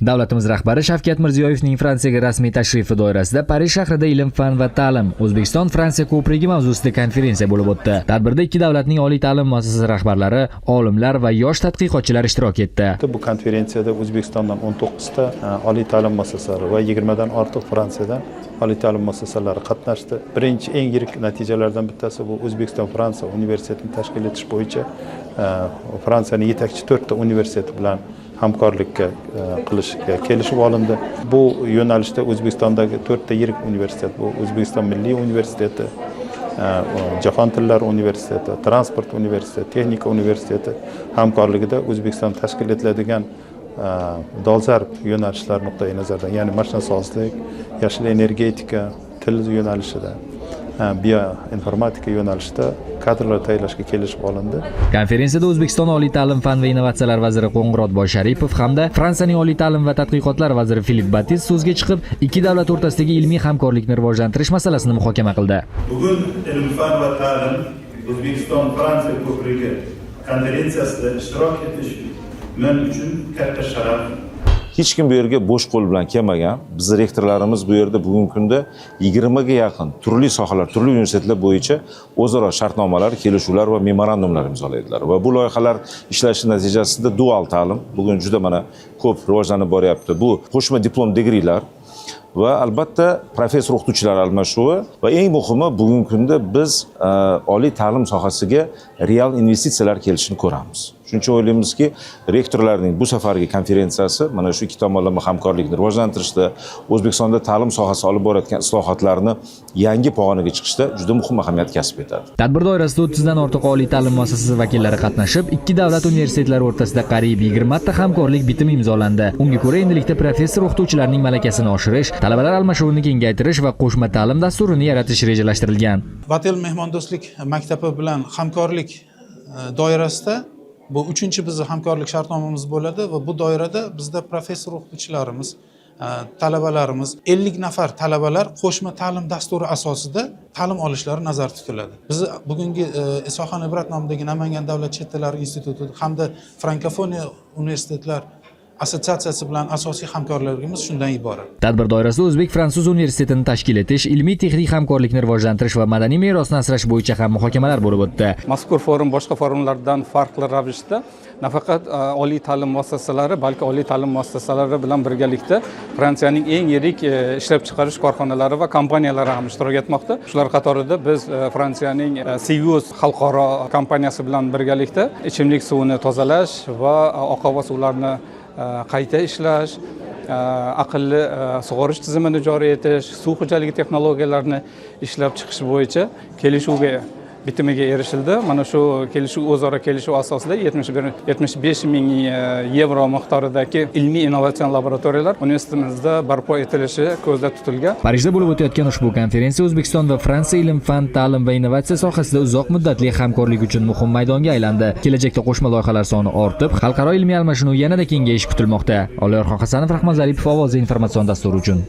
Davlatimiz rahbari Shavkat Mirziyoyevning Fransiyaga rasmiy tashrifi doirasida Parij shahrida ilm, fan va ta'lim, O'zbekiston-Fransiya ko'prigi mavzusida konferensiya bo'lib o'tdi. Tadbirda ikki davlatning oliy ta'lim muassasasi rahbarlari, olimlar va yosh tadqiqotchilar ishtirok etdi. Bu konferensiyada O'zbekistondan 19 ta oliy ta'lim muassasalari va 20 dan ortiq Fransiyadan oliy ta'lim muassasalari qatnashdi. Birinchi eng yirik natijalardan bittasi bu O'zbekiston-Fransiya universitetini tashkil etish bo'yicha Fransiyaning yetakchi 4 ta universiteti bilan hamkorlikka qilishga kelishib olindi. Bu yo'nalishda O'zbekistondagi 4 ta yirik universitet, bu O'zbekiston Milliy universiteti, Jahon tillari universiteti, Transport universiteti, Texnika universiteti hamkorligida O'zbekiston tashkil etiladigan dolzarb yo'nalishlar nuqtai nazaridan, ya'ni mashinasozlik, yashil energetika, til yo'nalishida, bioinformatika yo'nalishida kadrlar tayyorlashga kelishib olindi. Konferensiyada O'zbekiston oliy ta'lim, fan va innovatsiyalar vaziri Qo'ng'irotboy Sharipov hamda Fransiyaning oliy ta'lim va tadqiqotlar vaziri Filip Batis so'zga chiqib, ikki davlat o'rtasidagi ilmiy hamkorlikni rivojlantirish masalasini muhokama qildi. Bugun ilm, fan va ta'lim O'zbekiston-Fransiya ko'prigi konferensiyasida ishtirok etish men uchun katta sharaf. Hech kim bu yerga bo'sh qo'l bilan kelmagan. Bizning rektorlarimiz bu yerda bugungi kunda 20 ga yaqin turli sohalar, turli universitetlar bo'yicha o'zaro shartnomalar, kelishuvlar va memorandumlar imzolaydilar. Va bu loyihalar ishlashi natijasida dual ta'lim bugun juda mana ko'p rivojlanib boryapti. Bu qo'shma diplom degrilar va albatta professor o'qituvchilar almashuvi va eng muhimi bugungi kunda biz oliy ta'lim sohasiga real investitsiyalar kelishini ko'ramiz. Shuning uchun o'ylaymizki, rektorlarning bu safargi konferensiyasi mana shu ikki tomonlama hamkorlikni rivojlantirishda, O'zbekistonda ta'lim sohasi olib borayotgan islohotlarni yangi pog'onaga chiqishda juda muhim ahamiyat kasb etadi. Tadbir doirasida 30 dan ortiq oliy ta'lim muassasasi vakillari qatnashib, ikki davlat universitetlari o'rtasida qariyb 20 ta hamkorlik bitimi imzolandi. Unga ko'ra, endilikda professor o'qituvchilarning malakasini oshirish, talabalar almashuvini kengaytirish va qo'shma ta'lim dasturini yaratish rejalashtirilgan. Batel mehmondo'stlik maktabi bilan hamkorlik doirasida bu 3-chi bizning hamkorlik shartnomamiz bo'ladi va bu doirada bizda professor o'qituvchilarimiz, talabalarimiz 50 nafar talabalar qo'shma ta'lim dasturi asosida ta'lim olishlari nazarda tutiladi. Biz bugungi Isoxon Ibrat nomidagi Namangan davlat chet tillari instituti hamda Frankofoniya universitetlar assotsiatsiyasi bilan asosiy hamkorligimiz shundan iborat. Tadbir doirasida O'zbek-Fransuz universitetini tashkil etish, ilmiy-texnik hamkorlikni rivojlantirish va madaniy merosni asrash bo'yicha ham muhokamalar bo'lib o'tdi. Mazkur forum boshqa forumlardan farqli ravishda nafaqat oliy ta'lim muassasalari, balki oliy ta'lim muassasalari bilan birgalikda Fransiyaning eng yirik ishlab chiqarish korxonalari va kompaniyalari ham ishtirok etmoqda. Shular qatorida biz Fransiyaning Sevius xalqaro kompaniyasi bilan birgalikda ichimlik suvini tozalash va oqova suvlarni qayta ishlash, aqlli sug'orish tizimini joriy etish, suv xo'jaligi texnologiyalarini ishlab chiqish bo'yicha kelishuvga bitimiga erishildi. Mana shu kelishuv o'zaro kelishuv asosida 75 ming yevro miqdoridagi ilmiy innovatsion laboratoriyalar universitetimizda barpo etilishi ko'zda tutilgan. Parijda bo'lib o'tayotgan ushbu konferensiya O'zbekiston va Fransiya ilm, fan, ta'lim va innovatsiya sohasida uzoq muddatli hamkorlik uchun muhim maydonga aylandi. Kelajakda qo'shma loyihalar soni ortib, xalqaro ilmiy almashinuv yanada kengayishi kutilmoqda. Oliyarxon Hasanov, Rahmat Zaripov, Ovoz informatsion dasturi uchun.